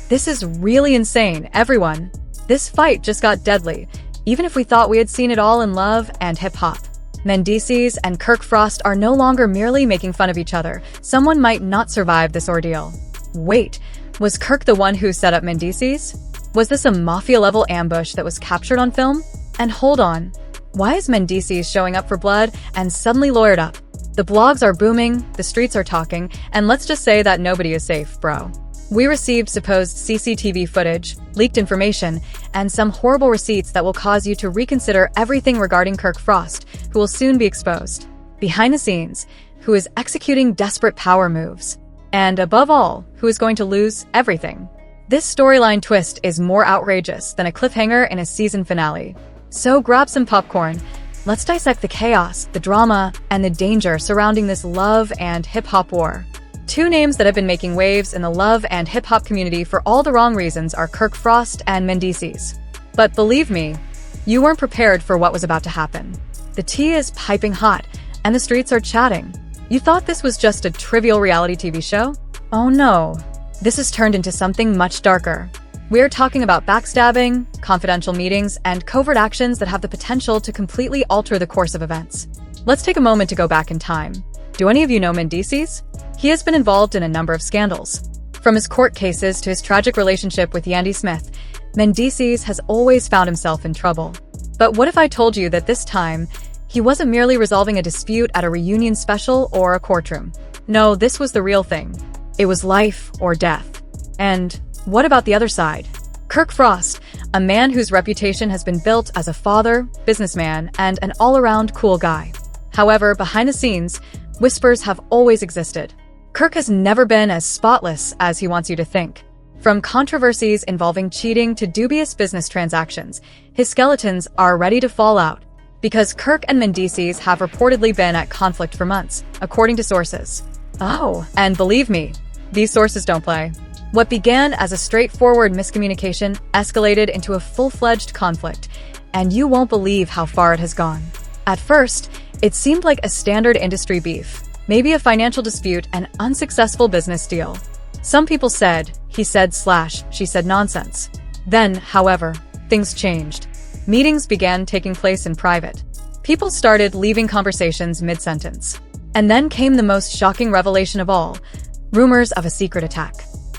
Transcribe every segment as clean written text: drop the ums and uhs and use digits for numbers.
This is really insane, everyone. This fight just got deadly, even if we thought we had seen it all in love and hip-hop. Mendeecees and Kirk Frost are no longer merely making fun of each other. Someone might not survive this ordeal. Wait, was Kirk the one who set up Mendeecees? Was this a mafia-level ambush that was captured on film? And hold on, why is Mendeecees showing up for blood and suddenly lawyered up? The blogs are booming, the streets are talking, and let's just say that nobody is safe, bro. We received supposed CCTV footage, leaked information, and some horrible receipts that will cause you to reconsider everything regarding Kirk Frost, who will soon be exposed. Behind the scenes, who is executing desperate power moves. And above all, who is going to lose everything. This storyline twist is more outrageous than a cliffhanger in a season finale. So grab some popcorn. Let's dissect the chaos, the drama, and the danger surrounding this love and hip-hop war. Two names that have been making waves in the love and hip-hop community for all the wrong reasons are Kirk Frost and Mendeecees. But believe me, you weren't prepared for what was about to happen. The tea is piping hot, and the streets are chatting. You thought this was just a trivial reality TV show? Oh no, this has turned into something much darker. We're talking about backstabbing, confidential meetings, and covert actions that have the potential to completely alter the course of events. Let's take a moment to go back in time. Do any of you know Mendeecees? He has been involved in a number of scandals. From his court cases to his tragic relationship with Yandy Smith, Mendeecees has always found himself in trouble. But what if I told you that this time, he wasn't merely resolving a dispute at a reunion special or a courtroom? No, this was the real thing. It was life or death. And what about the other side? Kirk Frost, a man whose reputation has been built as a father, businessman, and an all-around cool guy. However, behind the scenes, whispers have always existed. Kirk has never been as spotless as he wants you to think. From controversies involving cheating to dubious business transactions, his skeletons are ready to fall out. Because Kirk and Mendeecees have reportedly been at conflict for months, according to sources. Oh, and believe me, these sources don't play. What began as a straightforward miscommunication escalated into a full-fledged conflict, and you won't believe how far it has gone. At first, it seemed like a standard industry beef, maybe a financial dispute, an unsuccessful business deal. Some people said, he said/she said nonsense. Then, however, things changed. Meetings began taking place in private. People started leaving conversations mid-sentence. And then came the most shocking revelation of all, rumors of a secret attack.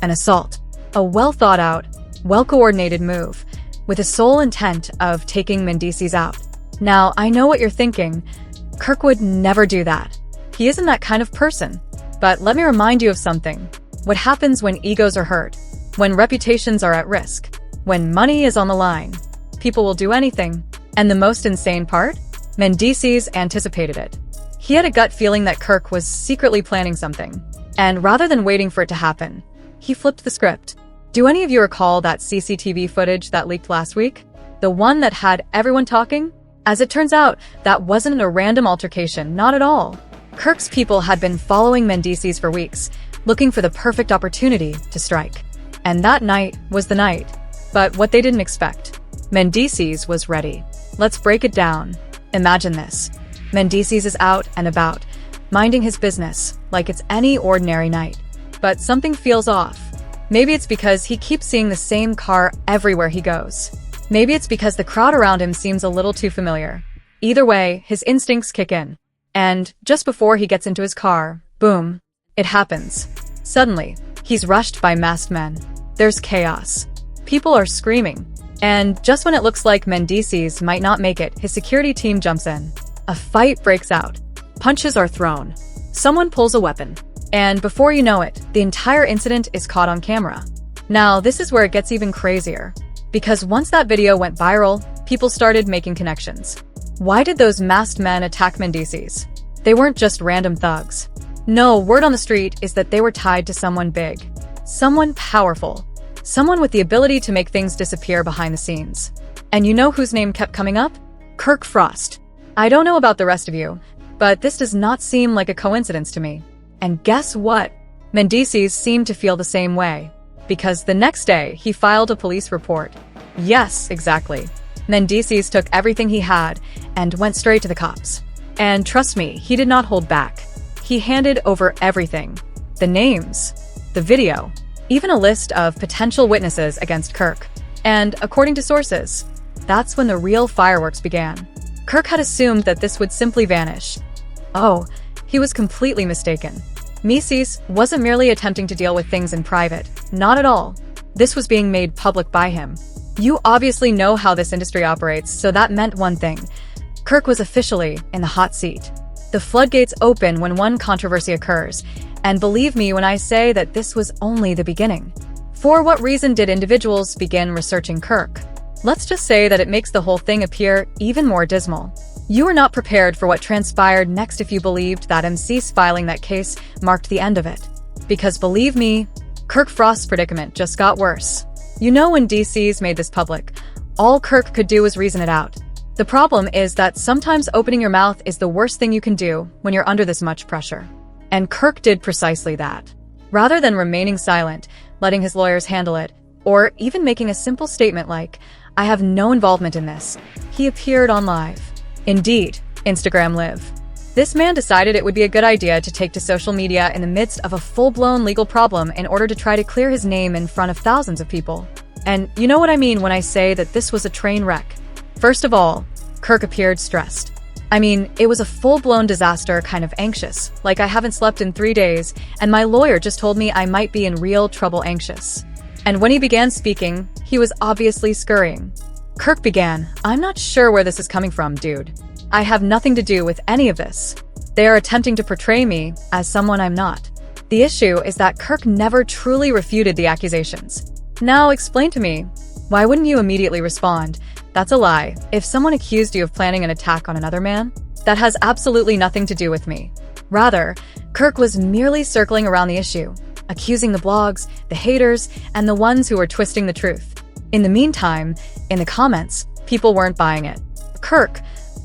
An assault. A well-thought-out, well-coordinated move, with the sole intent of taking Mendeecees out. Now, I know what you're thinking. Kirk would never do that. He isn't that kind of person. But let me remind you of something. What happens when egos are hurt? When reputations are at risk? When money is on the line? People will do anything. And the most insane part? Mendeecees anticipated it. He had a gut feeling that Kirk was secretly planning something. And rather than waiting for it to happen, he flipped the script. Do any of you recall that CCTV footage that leaked last week? The one that had everyone talking? As it turns out, that wasn't a random altercation, not at all. Kirk's people had been following Mendeecees for weeks, looking for the perfect opportunity to strike. And that night was the night. But what they didn't expect. Mendeecees was ready. Let's break it down. Imagine this. Mendeecees is out and about, minding his business like it's any ordinary night. But something feels off. Maybe it's because he keeps seeing the same car everywhere he goes. Maybe it's because the crowd around him seems a little too familiar. Either way, his instincts kick in. And just before he gets into his car, boom, it happens. Suddenly, he's rushed by masked men. There's chaos. People are screaming. And just when it looks like Mendeecees might not make it, his security team jumps in. A fight breaks out. Punches are thrown. Someone pulls a weapon. And before you know it, the entire incident is caught on camera. Now, this is where it gets even crazier. Because once that video went viral, people started making connections. Why did those masked men attack Mendeecees? They weren't just random thugs. No, word on the street is that they were tied to someone big. Someone powerful. Someone with the ability to make things disappear behind the scenes. And you know whose name kept coming up? Kirk Frost. I don't know about the rest of you, but this does not seem like a coincidence to me. And guess what? Mendeecees seemed to feel the same way. Because the next day, he filed a police report. Yes, exactly. Mendeecees took everything he had and went straight to the cops. And trust me, he did not hold back. He handed over everything. The names, the video, even a list of potential witnesses against Kirk. And according to sources, that's when the real fireworks began. Kirk had assumed that this would simply vanish. Oh, he was completely mistaken. Mendeecees wasn't merely attempting to deal with things in private. Not at all. This was being made public by him. You obviously know how this industry operates, so that meant one thing. Kirk was officially in the hot seat. The floodgates open when one controversy occurs, and believe me when I say that this was only the beginning. For what reason did individuals begin researching Kirk? Let's just say that it makes the whole thing appear even more dismal. You were not prepared for what transpired next if you believed that Mendeecees filing that case marked the end of it. Because believe me, Kirk Frost's predicament just got worse. You know, when Mendeecees made this public, all Kirk could do was reason it out. The problem is that sometimes opening your mouth is the worst thing you can do when you're under this much pressure. And Kirk did precisely that. Rather than remaining silent, letting his lawyers handle it, or even making a simple statement like, "I have no involvement in this," he appeared on Live. Indeed, Instagram Live. This man decided it would be a good idea to take to social media in the midst of a full-blown legal problem in order to try to clear his name in front of thousands of people. And you know what I mean when I say that this was a train wreck. First of all, Kirk appeared stressed. I mean, it was a full-blown disaster, kind of anxious, like I haven't slept in 3 days, and my lawyer just told me I might be in real trouble anxious. And when he began speaking, he was obviously scurrying. Kirk began, "I'm not sure where this is coming from, dude. I have nothing to do with any of this. They are attempting to portray me as someone I'm not." The issue is that Kirk never truly refuted the accusations. Now explain to me, why wouldn't you immediately respond, "That's a lie"? If someone accused you of planning an attack on another man, that has absolutely nothing to do with me. Rather, Kirk was merely circling around the issue, accusing the blogs, the haters, and the ones who were twisting the truth. In the meantime, in the comments, people weren't buying it. "Kirk,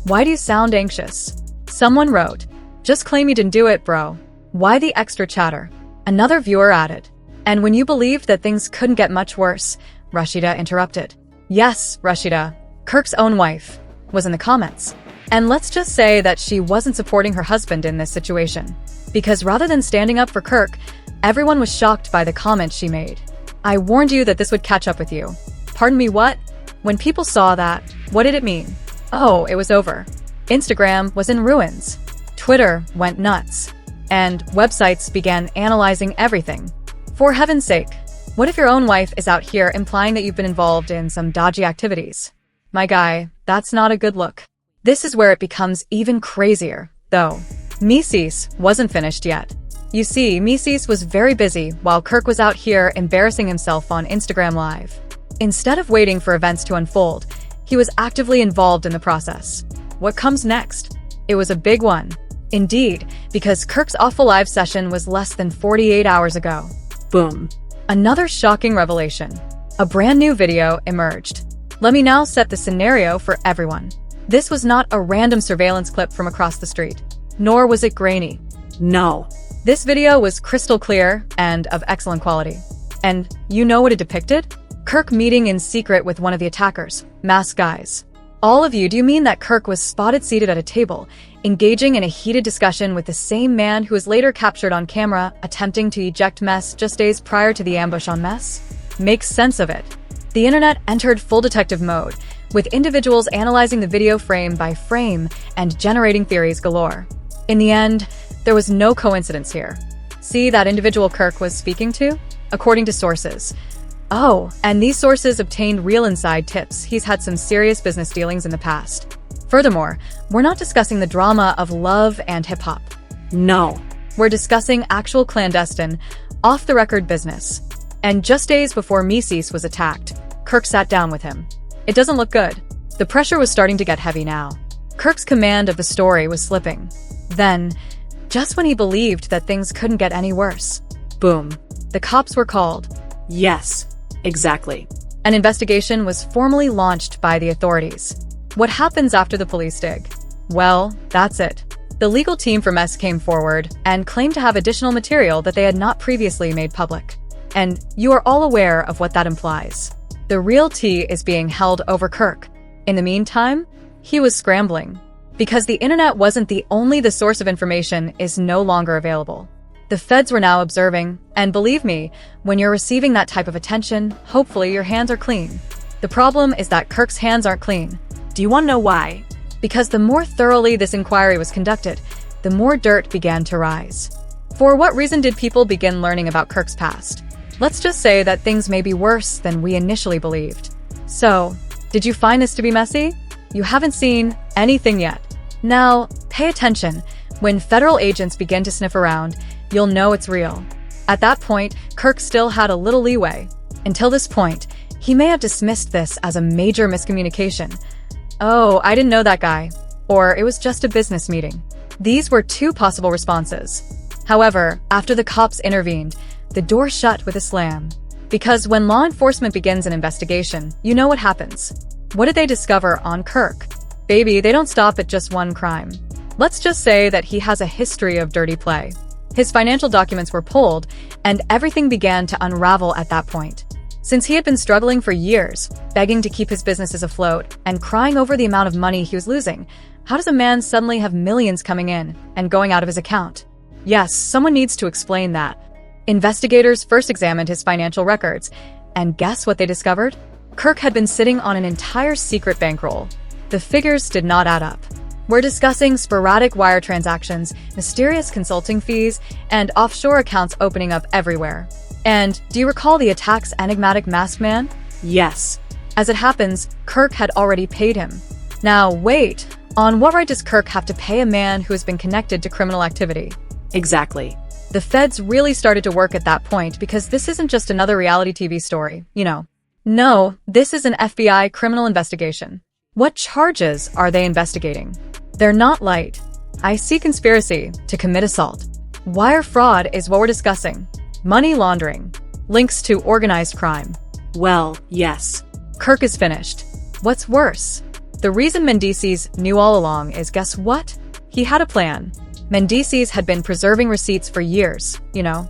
why do you sound anxious?" Someone wrote, "Just claim you didn't do it, bro. Why the extra chatter?" Another viewer added, "And when you believed that things couldn't get much worse," Rashida interrupted. Yes, Rashida, Kirk's own wife, was in the comments. And let's just say that she wasn't supporting her husband in this situation. Because rather than standing up for Kirk, everyone was shocked by the comments she made. "I warned you that this would catch up with you." Pardon me, what? When people saw that, what did it mean? Oh, it was over. Instagram was in ruins. Twitter went nuts. And websites began analyzing everything. For heaven's sake, what if your own wife is out here implying that you've been involved in some dodgy activities? My guy, that's not a good look. This is where it becomes even crazier, though. Mendeecees wasn't finished yet. You see, Mendeecees was very busy while Kirk was out here embarrassing himself on Instagram Live. Instead of waiting for events to unfold, he was actively involved in the process. What comes next? It was a big one. Indeed, because Kirk's awful live session was less than 48 hours ago. Boom. Another shocking revelation. A brand new video emerged. Let me now set the scenario for everyone. This was not a random surveillance clip from across the street, nor was it grainy. No. This video was crystal clear and of excellent quality. And you know what it depicted? Kirk meeting in secret with one of the attackers, masked guys. All of you, do you mean that Kirk was spotted seated at a table, engaging in a heated discussion with the same man who was later captured on camera attempting to eject Mess just days prior to the ambush on Mess? Makes sense of it. The internet entered full detective mode, with individuals analyzing the video frame by frame and generating theories galore. In the end, there was no coincidence here. See that individual Kirk was speaking to? According to sources. Oh, and these sources obtained real inside tips. He's had some serious business dealings in the past. Furthermore, we're not discussing the drama of love and hip-hop. No. We're discussing actual clandestine, off-the-record business. And just days before Mendeecees was attacked, Kirk sat down with him. It doesn't look good. The pressure was starting to get heavy now. Kirk's command of the story was slipping. Then, just when he believed that things couldn't get any worse, boom, the cops were called. Yes. Exactly. An investigation was formally launched by the authorities. What happens after the police dig? Well, that's it. The legal team for Mess came forward and claimed to have additional material that they had not previously made public. And you are all aware of what that implies. The real tea is being held over Kirk. In the meantime, he was scrambling. Because the internet wasn't the source of information is no longer available. The feds were now observing, and believe me, when you're receiving that type of attention, hopefully your hands are clean. The problem is that Kirk's hands aren't clean. Do you want to know why? Because the more thoroughly this inquiry was conducted, the more dirt began to rise. For what reason did people begin learning about Kirk's past? Let's just say that things may be worse than we initially believed. So, did you find this to be messy? You haven't seen anything yet. Now, pay attention. When federal agents begin to sniff around, you'll know it's real. At that point, Kirk still had a little leeway. Until this point, he may have dismissed this as a major miscommunication. Oh, I didn't know that guy. Or it was just a business meeting. These were two possible responses. However, after the cops intervened, the door shut with a slam. Because when law enforcement begins an investigation, you know what happens. What did they discover on Kirk? Baby, they don't stop at just one crime. Let's just say that he has a history of dirty play. His financial documents were pulled, and everything began to unravel at that point. Since he had been struggling for years, begging to keep his businesses afloat, and crying over the amount of money he was losing, how does a man suddenly have millions coming in and going out of his account? Yes, someone needs to explain that. Investigators first examined his financial records, and guess what they discovered? Kirk had been sitting on an entire secret bankroll. The figures did not add up. We're discussing sporadic wire transactions, mysterious consulting fees, and offshore accounts opening up everywhere. And do you recall the attack's enigmatic masked man? Yes. As it happens, Kirk had already paid him. Now, wait. On what right does Kirk have to pay a man who has been connected to criminal activity? Exactly. The feds really started to work at that point because this isn't just another reality TV story, you know. No, this is an FBI criminal investigation. What charges are they investigating? They're not light. I see conspiracy to commit assault. Wire fraud is what we're discussing. Money laundering. Links to organized crime. Well, yes. Kirk is finished. What's worse? The reason Mendeecees knew all along is, guess what? He had a plan. Mendeecees had been preserving receipts for years, you know.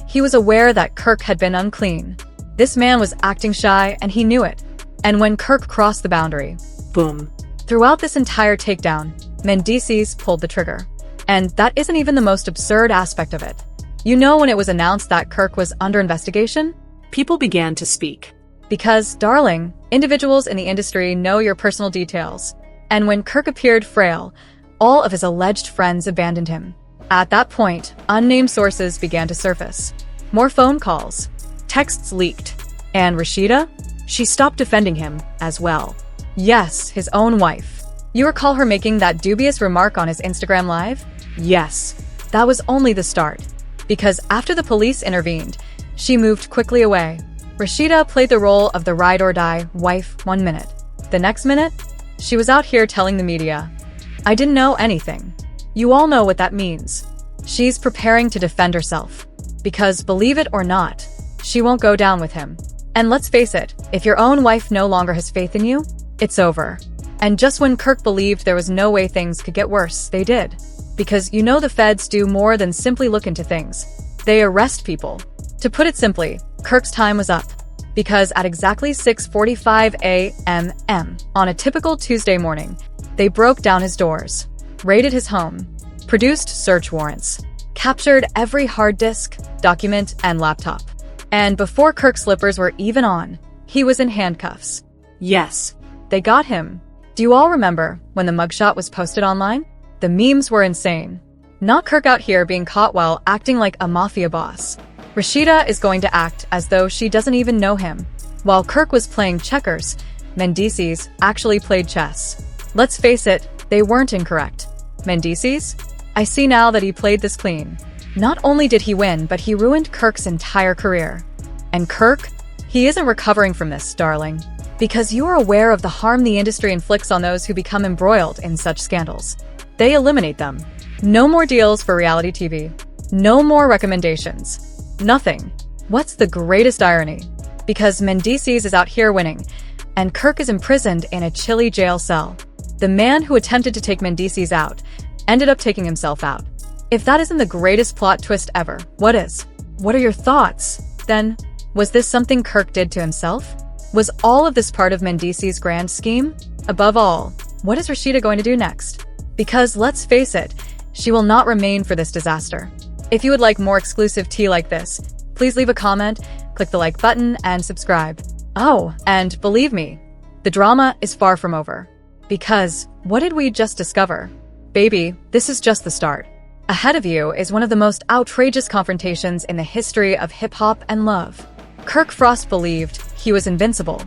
He was aware that Kirk had been unclean. This man was acting shy, and he knew it. And when Kirk crossed the boundary, boom. Throughout this entire takedown, Mendeecees pulled the trigger. And that isn't even the most absurd aspect of it. You know, when it was announced that Kirk was under investigation? People began to speak. Because, darling, individuals in the industry know your personal details. And when Kirk appeared frail, all of his alleged friends abandoned him. At that point, unnamed sources began to surface. More phone calls. Texts leaked. And Rashida? She stopped defending him as well. Yes, his own wife. You recall her making that dubious remark on his Instagram Live? Yes. That was only the start. Because after the police intervened, she moved quickly away. Rashida played the role of the ride-or-die wife 1 minute. The next minute, she was out here telling the media, I didn't know anything. You all know what that means. She's preparing to defend herself. Because, believe it or not, she won't go down with him. And let's face it, if your own wife no longer has faith in you, it's over. And just when Kirk believed there was no way things could get worse, they did. Because you know the feds do more than simply look into things. They arrest people. To put it simply, Kirk's time was up. Because at exactly 6:45 a.m. on a typical Tuesday morning, they broke down his doors, raided his home, produced search warrants, captured every hard disk, document, and laptop. And before Kirk's slippers were even on, he was in handcuffs. Yes. They got him. Do you all remember when the mugshot was posted online? The memes were insane. Not Kirk out here being caught while acting like a mafia boss. Rashida is going to act as though she doesn't even know him. While Kirk was playing checkers, Mendeecees actually played chess. Let's face it, they weren't incorrect. Mendeecees? I see now that he played this clean. Not only did he win, but he ruined Kirk's entire career. And Kirk? He isn't recovering from this, darling. Because you are aware of the harm the industry inflicts on those who become embroiled in such scandals. They eliminate them. No more deals for reality TV. No more recommendations. Nothing. What's the greatest irony? Because Mendeecees is out here winning, and Kirk is imprisoned in a chilly jail cell. The man who attempted to take Mendeecees out ended up taking himself out. If that isn't the greatest plot twist ever, what is? What are your thoughts? Then, was this something Kirk did to himself? Was all of this part of Mendeecees' grand scheme? Above all, what is Rashida going to do next? Because let's face it, she will not remain for this disaster. If you would like more exclusive tea like this, please leave a comment, click the like button, and subscribe. Oh, and believe me, the drama is far from over. Because what did we just discover? Baby, this is just the start. Ahead of you is one of the most outrageous confrontations in the history of hip-hop and love. Kirk Frost believed he was invincible,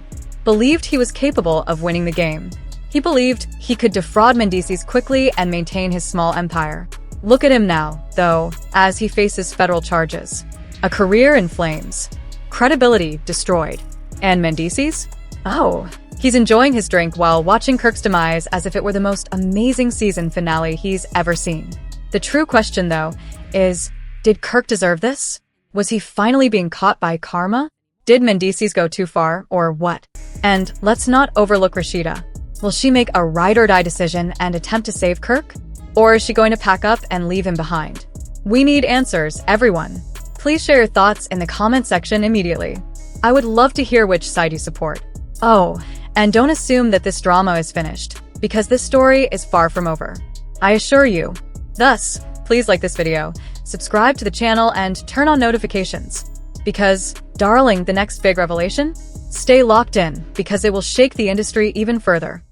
believed he was capable of winning the game. He believed he could defraud Mendeecees quickly and maintain his small empire. Look at him now, though, as he faces federal charges. A career in flames. Credibility destroyed. And Mendeecees? Oh, he's enjoying his drink while watching Kirk's demise as if it were the most amazing season finale he's ever seen. The true question, though, is, did Kirk deserve this? Was he finally being caught by karma? Did Mendeecees go too far, or what? And let's not overlook Rashida. Will she make a ride-or-die decision and attempt to save Kirk? Or is she going to pack up and leave him behind? We need answers, everyone. Please share your thoughts in the comment section immediately. I would love to hear which side you support. Oh, and don't assume that this drama is finished, because this story is far from over. I assure you. Thus, please like this video, subscribe to the channel, and turn on notifications. Because, darling, the next big revelation? Stay locked in, because it will shake the industry even further.